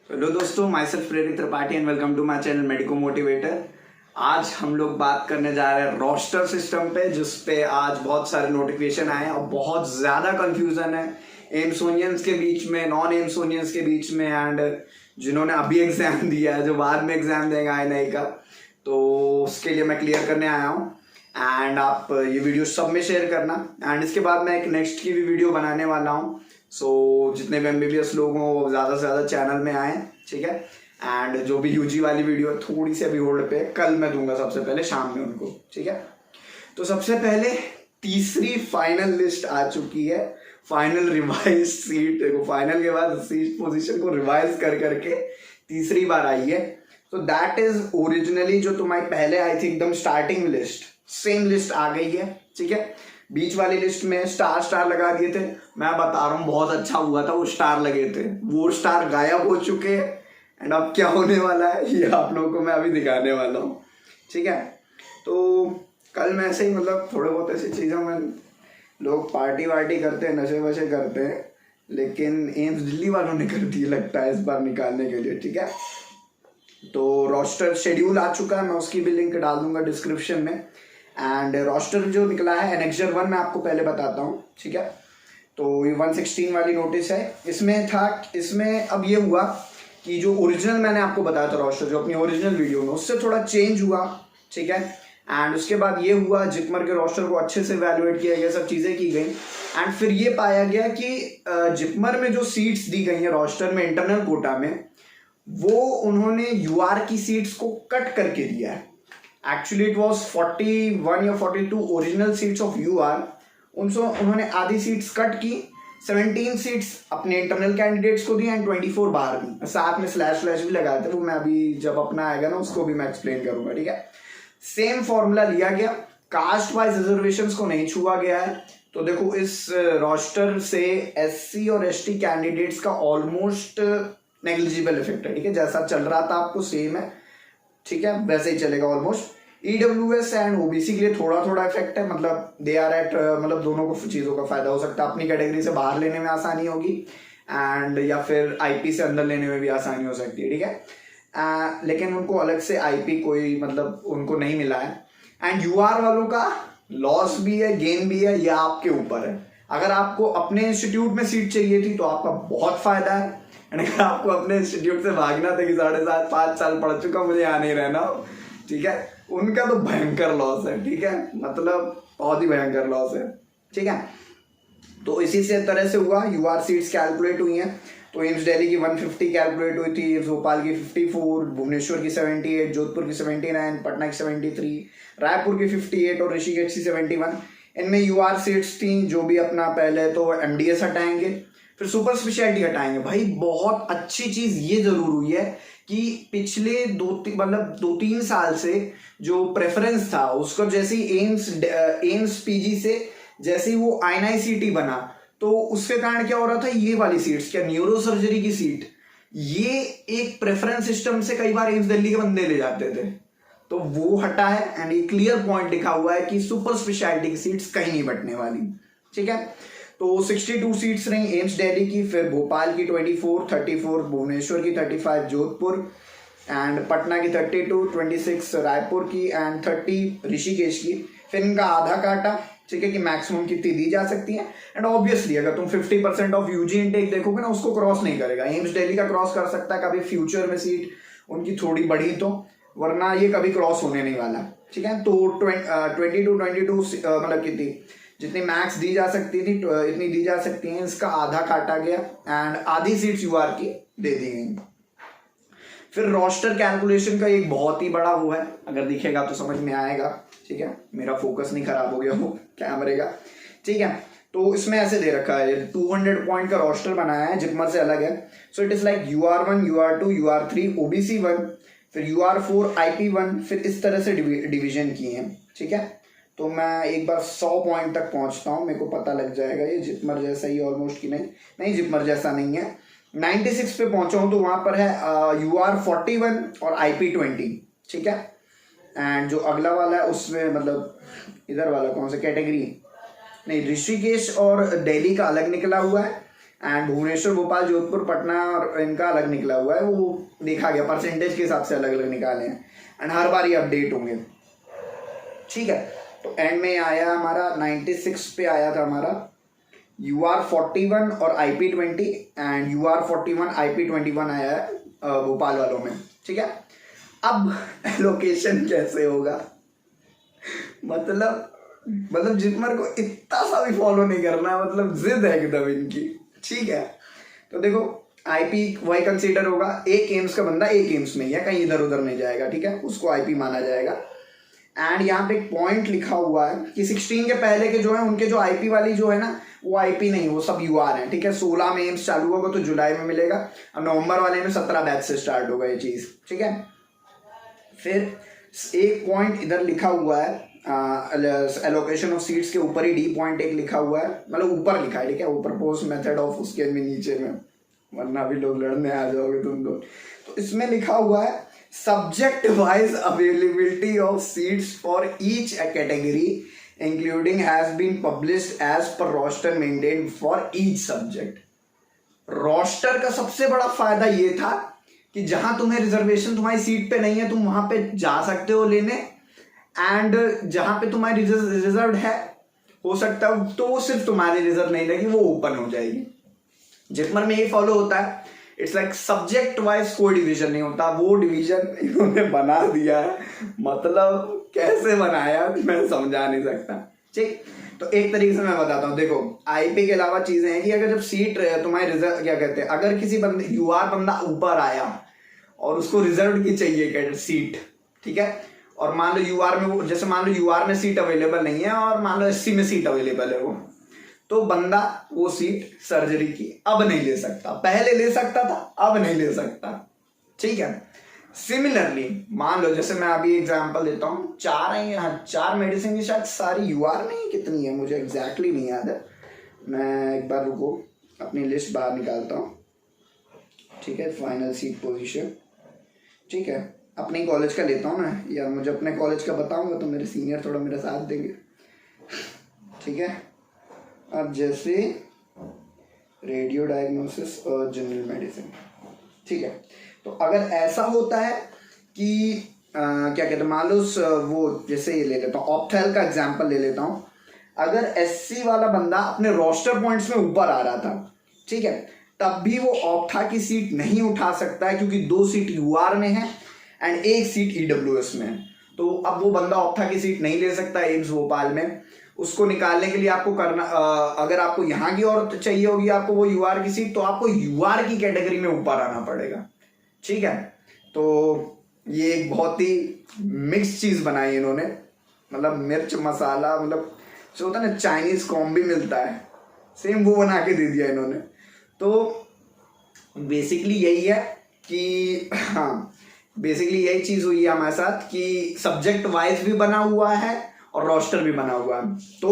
Hello दोस्तों, myself Prerit Tripathi and welcome to my channel medico motivator. आज हम लोग बात करने जा रहे हैं रोस्टर सिस्टम पे, जिस पे आज बहुत सारे नोटिफिकेशन आए हैं और बहुत ज़्यादा कंफ्यूजन है एम्सोनियंस के बीच में, नॉन एम्सोनियंस के बीच में एंड जिन्होंने अभी एग्जाम दिया है, जो बाद में एग्जाम देंगे INI का, तो उसके लिए मैं क्लियर करने आया हूँ। एंड आप ये वीडियो सब में शेयर करना एंड इसके बाद मैं एक नेक्स्ट की भी वीडियो बनाने वाला हूँ। सो जितने भी MBBS लोग हों वो ज़्यादा से ज़्यादा चैनल में आए, ठीक है। एंड जो भी UG वाली वीडियो थोड़ी सी अभी होल्ड पे, कल मैं दूंगा सबसे पहले शाम में उनको, ठीक है। तो सबसे पहले तीसरी फाइनल लिस्ट आ चुकी है, फाइनल रिवाइज सीट। देखो, फाइनल के बाद सीट पोजीशन को रिवाइज कर करके तीसरी बार आई है। तो दैट इज ओरिजिनली जो तुम्हारी पहले आई थी एकदम स्टार्टिंग लिस्ट, सेम लिस्ट आ गई है, ठीक है। बीच वाली लिस्ट में स्टार लगा दिए थे, मैं बता रहा हूँ बहुत अच्छा हुआ था, वो स्टार लगे थे, वो स्टार गायब हो चुके हैं। एंड अब क्या होने वाला है ये आप लोगों को मैं अभी दिखाने वाला हूँ, ठीक है। तो कल मैं ऐसे ही मतलब थोड़े बहुत ऐसी चीज़ें में लोग पार्टी वार्टी करते हैं, नशे वशे करते हैं, लेकिन एम्स दिल्ली वालों ने कर दी लगता है इस बार निकालने के लिए, ठीक है। तो रोस्टर शेड्यूल आ चुका है, मैं उसकी भी लिंक डाल दूंगा डिस्क्रिप्शन में। एंड रोस्टर जो निकला है एनेक्जर 1 मैं आपको पहले बताता हूँ, ठीक है। तो ये 116 वाली नोटिस है, इसमें अब ये हुआ कि जो ओरिजिनल मैंने आपको बताया था रोस्टर, जो अपनी ओरिजिनल वीडियो में, उससे थोड़ा चेंज हुआ, ठीक है। एंड उसके बाद ये हुआ, जिपमर के रोस्टर को अच्छे से इवैल्यूएट किया गया, सब चीज़ें की गई। एंड फिर ये पाया गया कि जिपमर में जो सीट्स दी गई हैं रोस्टर में इंटरनल कोटा में, वो उन्होंने UR की सीट्स को कट करके दिया है। एक्चुअली इट वॉज 41 या 42 ओरिजिनल सीट्स ऑफ UR, उन्होंने आधी सीट्स कट की, 17 सीट्स अपने इंटरनल कैंडिडेट्स को दी एंड 24 बाहर दी। साथ में स्लैश भी लगाए थे, वो मैं अभी जब अपना आएगा ना उसको भी मैं एक्सप्लेन करूंगा, ठीक है। सेम फॉर्मूला लिया गया, कास्ट वाइज रिजर्वेशंस को नहीं छुआ गया है। तो देखो, इस रोस्टर से SC और ST कैंडिडेट्स का ऑलमोस्ट नेग्लिजिबल इफेक्ट है, ठीक है। जैसा चल रहा था आपको सेम है, ठीक है, वैसे ही चलेगा ऑलमोस्ट। EWS एंड OBC के लिए थोड़ा थोड़ा इफेक्ट है, मतलब दे आर एट, मतलब दोनों को चीज़ों का फायदा हो सकता है। अपनी कैटेगरी से बाहर लेने में आसानी होगी एंड या फिर IP से अंदर लेने में भी आसानी हो सकती है, ठीक है। लेकिन उनको अलग से IP कोई मतलब उनको नहीं मिला है। एंड UR वालों का लॉस भी है, गेन भी है, यह आपके ऊपर है। अगर आपको अपने इंस्टीट्यूट में सीट चाहिए थी तो आपका बहुत फायदा है, अगर आपको अपने इंस्टीट्यूट से भागना था कि 5.5 साल पढ़ चुका, मुझे यहाँ नहीं रहना, ठीक है, उनका तो भयंकर लॉस है, ठीक है, मतलब बहुत ही भयंकर लॉस है, ठीक है। तो इसी से तरह से हुआ, UR सीट्स कैलकुलेट हुई हैं। तो एम्स दिल्ली की 150 कैलकुलेट हुई थी, भोपाल की 54, भुवनेश्वर की 78, जोधपुर की 79, पटना की 73, रायपुर की 58 और ऋषिकेश की 71। इनमें UR सीट्स थी, जो भी अपना पहले तो MDS हटाएंगे, फिर सुपर स्पेशलिटी हटाएंगे। भाई बहुत अच्छी चीज़ ये ज़रूर हुई है कि पिछले 2-3 साल से जो प्रेफरेंस था उसका, जैसे ही एम्स PG से जैसे ही वो INI CT बना, तो उसके कारण क्या हो रहा था, ये वाली सीट्स, क्या न्यूरो सर्जरी की सीट, ये एक प्रेफरेंस सिस्टम से कई बार एम्स दिल्ली के बंदे ले जाते थे, तो वो हटा है। एंड ये क्लियर पॉइंट लिखा हुआ है कि सुपर स्पेशलिटी की सीट्स कहीं नहीं बटने वाली, ठीक है। तो 62 सीट्स रही एम्स दिल्ली की, फिर भोपाल की 24, 34 भुवनेश्वर की 35 जोधपुर एंड पटना की 32, 26 रायपुर की एंड 30 ऋषिकेश की। फिर इनका आधा काटा, ठीक है, कि मैक्सिमम कितनी दी जा सकती है। एंड ऑब्वियसली अगर तुम 50% ऑफ UG इनटेक देखोगे ना, उसको क्रॉस नहीं करेगा। एम्स दिल्ली का क्रॉस कर सकता है कभी फ्यूचर में सीट उनकी थोड़ी बढ़ी तो, वरना ये कभी क्रॉस होने नहीं वाला, ठीक है। तो 22 मतलब कितनी, जितनी मैक्स दी जा सकती थी इतनी दी जा सकती है, इसका आधा काटा गया एंड आधी सीट्स UR की दे दी गई। फिर रोस्टर कैलकुलेशन का एक बहुत ही बड़ा वो है, अगर दिखेगा तो समझ में आएगा, ठीक है। मेरा फोकस नहीं खराब हो गया हो कैमरे का, ठीक है। तो इसमें ऐसे दे रखा है, 200 पॉइंट का रोस्टर बनाया है, जिपमर से अलग है। So it is like UR1, UR2, UR3, OBC1, फिर UR4, IP1, फिर इस तरह से डिवीजन किए हैं, ठीक है। तो मैं एक बार 100 पॉइंट तक पहुंचता हूं, मेरे को पता लग जाएगा ये जिपमर जैसा ही ऑलमोस्ट, कि नहीं जिपमर जैसा नहीं है। 96 पे पहुंचा हूं तो वहां पर है UR41 और IP20, ठीक है। एंड जो अगला वाला है उसमें मतलब इधर वाला कौन सा कैटेगरी, नहीं, ऋषिकेश और दिल्ली का अलग निकला हुआ है एंड भुवनेश्वर, भोपाल, जोधपुर, पटना और इनका अलग निकला हुआ है, वो देखा गया परसेंटेज के हिसाब से अलग अलग निकाले हैं एंड हर बार ये अपडेट होंगे, ठीक है। तो एंड में आया हमारा 96 पे आया था हमारा UR41 और IP20 एंड UR41 IP21 आया है भोपाल वालों में, ठीक है। अब एलोकेशन कैसे होगा, मतलब जितमर को इतना सा भी फॉलो नहीं करना, मतलब जिद है एकदम इनकी, ठीक है। तो देखो IP वही कंसीडर होगा, एक एम्स का बंदा एक एम्स में ही है, कहीं इधर उधर नहीं जाएगा, ठीक है, उसको IP माना जाएगा। एंड यहाँ पे एक पॉइंट लिखा हुआ है कि 16 के पहले के जो है उनके जो IP वाली जो है ना वो IP नहीं, वो सब UR है, ठीक है। 16 में एम्स चालू होगा तो जुलाई में मिलेगा, अब नवंबर वाले में 17 बैच से स्टार्ट होगा ये चीज़, ठीक है। फिर एक पॉइंट इधर लिखा हुआ है एलोकेशन ऑफ सीट्स के ऊपर ही D पॉइंट एक लिखा हुआ है, मतलब ऊपर लिखा है, ठीक है, ऊपर पोस्ट मेथड ऑफ उसके में नीचे में, वरना भी लोग लड़ने आ जाओगे तुम लोग। तो इसमें लिखा हुआ है subject wise availability of seats for each category including has been published as per roster maintained for each subject. Roster का सबसे बड़ा फायदा ये था कि जहां तुम्हें रिजर्वेशन तुम्हारी सीट पे नहीं है तुम वहां पे जा सकते हो लेने, एंड जहां पे तुम्हारी रिजर्व है हो सकता है तो वो सिर्फ तुम्हारी रिजर्व नहीं लगी, वो ओपन हो जाएगी। जितमर में ये फॉलो होता है, इट्स लाइक सब्जेक्ट वाइज कोई डिवीजन नहीं होता, वो डिवीजन इन्होंने बना दिया है, मतलब कैसे बनाया मैं समझा नहीं सकता, ठीक। तो एक तरीके से मैं बताता हूँ, देखो IP के अलावा चीजें हैं कि अगर जब सीट तुम्हारी रिजर्व क्या कहते हैं, अगर किसी बंदे UR बंदा ऊपर आया और उसको रिजर्व की चाहिए सीट, ठीक है, और मान लो UR में वो, जैसे मान लो UR में सीट अवेलेबल नहीं है और मान लो SC में सीट अवेलेबल है वो, तो बंदा वो सीट सर्जरी की अब नहीं ले सकता, पहले ले सकता था अब नहीं ले सकता, ठीक है। सिमिलरली मान लो जैसे मैं अभी एग्जांपल देता हूँ, 4 है, हाँ 4 मेडिसिन की शायद सारी UR में, कितनी है मुझे एग्जैक्टली नहीं याद है, मैं एक बार रुको अपनी लिस्ट बाहर निकालता हूँ, ठीक है। फाइनल सीट पोजीशन, ठीक है, अपने कॉलेज का लेता हूँ ना यार, मुझे अपने कॉलेज का बताऊंगा तो मेरे सीनियर थोड़ा मेरा साथ देंगे, ठीक है। अब जैसे रेडियो डायग्नोसिस और जनरल मेडिसिन, ठीक है, तो अगर ऐसा होता है कि क्या कहते हैं, मान लो वो जैसे ये ले लेता हूँ, ऑप्थेल का एग्जांपल ले लेता हूँ, अगर SC वाला बंदा अपने रोस्टर पॉइंट्स में ऊपर आ रहा था, ठीक है, तब भी वो ऑप्था की सीट नहीं उठा सकता है क्योंकि 2 सीट UR में है एंड 1 सीट EWS में है। तो अब वो बंदा ऑप्था की सीट नहीं ले सकता एम्स भोपाल में, उसको निकालने के लिए आपको करना, अगर आपको यहाँ की और चाहिए होगी आपको वो UR की सीट, तो आपको UR की कैटेगरी में ऊपर आना पड़ेगा, ठीक है। तो ये एक बहुत ही मिक्स चीज बनाई इन्होंने, मतलब मिर्च मसाला, मतलब जो होता है ना चाइनीज कॉम्बी मिलता है, सेम वो बना के दे दिया इन्होंने। तो बेसिकली यही है कि हाँ, बेसिकली यही चीज हुई है हमारे साथ कि सब्जेक्ट वाइज भी बना हुआ है और रोस्टर भी बना हुआ है। तो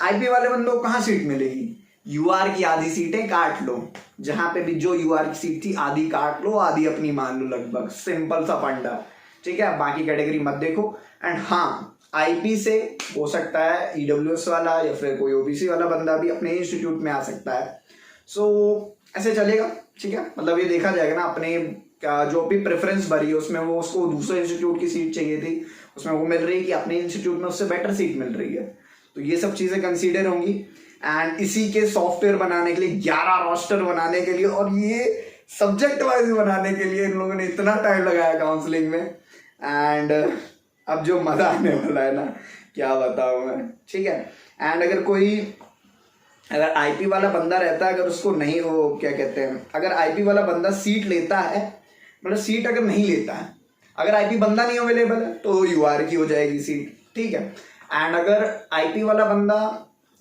IP वाले बंदों को कहाँ सीट मिलेगी, UR की आधी सीटें काट लो, जहां पे भी जो UR की सीट थी आधी काट लो, आधी अपनी मान लो, लगभग सिंपल सा फंडा, ठीक है। बाकी कैटेगरी मत देखो। एंड हाँ, IP से हो सकता है EWS वाला या फिर कोई OBC वाला बंदा भी अपने इंस्टीट्यूट में आ सकता है, सो ऐसे चलेगा, ठीक है। मतलब ये देखा जाएगा ना, अपने जो भी प्रेफरेंस भरी है उसमें वो उसको दूसरे इंस्टीट्यूट की सीट चाहिए थी, उसमें वो मिल रही है कि अपने इंस्टीट्यूट में उससे बेटर सीट मिल रही है, तो ये सब चीजें कंसीडर होंगी। एंड इसी के सॉफ्टवेयर बनाने के लिए 11 रोस्टर बनाने के लिए और ये सब्जेक्ट वाइज बनाने के लिए इन लोगों ने इतना टाइम लगाया काउंसलिंग में, एंड अब जो मजा आने वाला है ना क्या बताऊं मैं, ठीक है। एंड अगर IP वाला बंदा रहता है, अगर उसको नहीं, वो क्या कहते हैं, अगर IP वाला बंदा सीट लेता है, मतलब सीट अगर नहीं लेता है, अगर IP बंदा नहीं अवेलेबल है तो UR की हो जाएगी सीट, ठीक है। एंड अगर IP वाला बंदा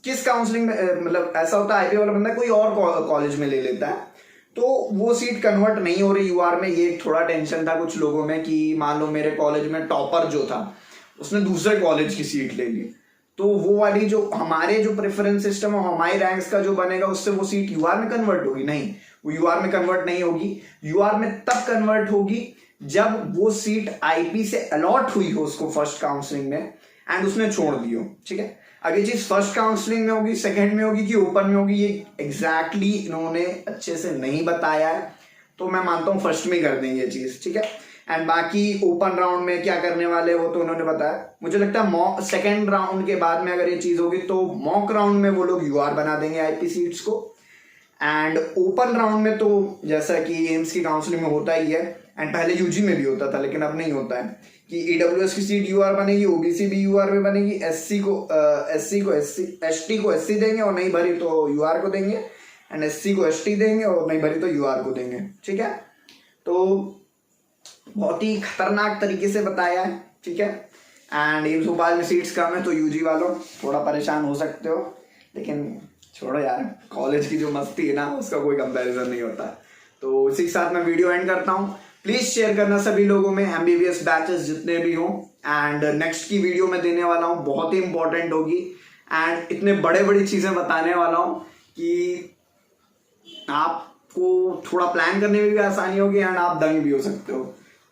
किस काउंसलिंग में, मतलब ऐसा होता है IP वाला बंदा कोई और कॉलेज में ले लेता है तो वो सीट कन्वर्ट नहीं हो रही UR में, ये थोड़ा टेंशन था कुछ लोगों में कि मान लो मेरे कॉलेज में टॉपर जो था उसने दूसरे कॉलेज की सीट ले ली, तो वो वाली जो हमारे जो प्रेफरेंस सिस्टम और हमारे रैंक्स का जो बनेगा उससे वो सीट UR में कन्वर्ट होगी, नहीं, वो UR में कन्वर्ट नहीं होगी। UR में तब कन्वर्ट होगी जब वो सीट IP से अलॉट हुई हो उसको फर्स्ट काउंसलिंग में एंड उसने छोड़ दी हो, ठीक है। अब ये चीज फर्स्ट काउंसलिंग में होगी, सेकंड में होगी कि ओपन में होगी, ये एग्जैक्टली इन्होंने अच्छे से नहीं बताया है, तो मैं मानता हूँ फर्स्ट में कर देंगे ये चीज, ठीक है। एंड बाकी ओपन राउंड में क्या करने वाले वो तो उन्होंने बताया। मुझे लगता है मॉक सेकेंड राउंड के बाद में अगर ये चीज होगी तो मॉक राउंड में वो लोग यूआर बना देंगे आईपी सीट्स को। एंड ओपन राउंड में तो जैसा कि एम्स की काउंसलिंग में होता ही है, एंड पहले यूजी में भी होता था लेकिन अब नहीं होता है, कि ईडब्ल्यूएस की सीट यूआर बनेगी, ओबीसी भी यूआर में बनेगी, एसटी को एससी देंगे और नहीं भरी तो यूआर को देंगे, एंड एससी को एसटी देंगे और नहीं भरी तो यूआर को देंगे, ठीक है। तो बहुत ही खतरनाक तरीके से बताया है, ठीक है। एंड एम्स भोपाल में सीट्स कम है तो यूजी वालों थोड़ा परेशान हो सकते हो, लेकिन छोड़ो यार, कॉलेज की जो मस्ती है ना उसका कोई कंपैरिजन नहीं होता। तो इसी के साथ मैं वीडियो एंड करता हूँ। प्लीज शेयर करना सभी लोगों में, एमबीबीएस बैचेस जितने भी हों। एंड नेक्स्ट की वीडियो मैं देने वाला हूँ, बहुत ही इंपॉर्टेंट होगी, एंड इतने बड़े बड़ी चीजें बताने वाला हूँ कि आपको थोड़ा प्लान करने में भी आसानी होगी एंड आप दंग भी हो सकते हो।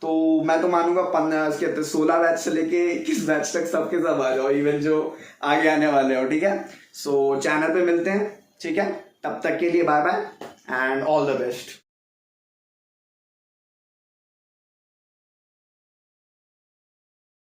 तो मैं तो मानूंगा 16 बैच से लेके 21 बैच तक सबके सब आ जाओ, इवन जो आगे आने वाले हो, ठीक है। सो चैनल पे मिलते हैं, ठीक है। तब तक के लिए bye bye and all the best.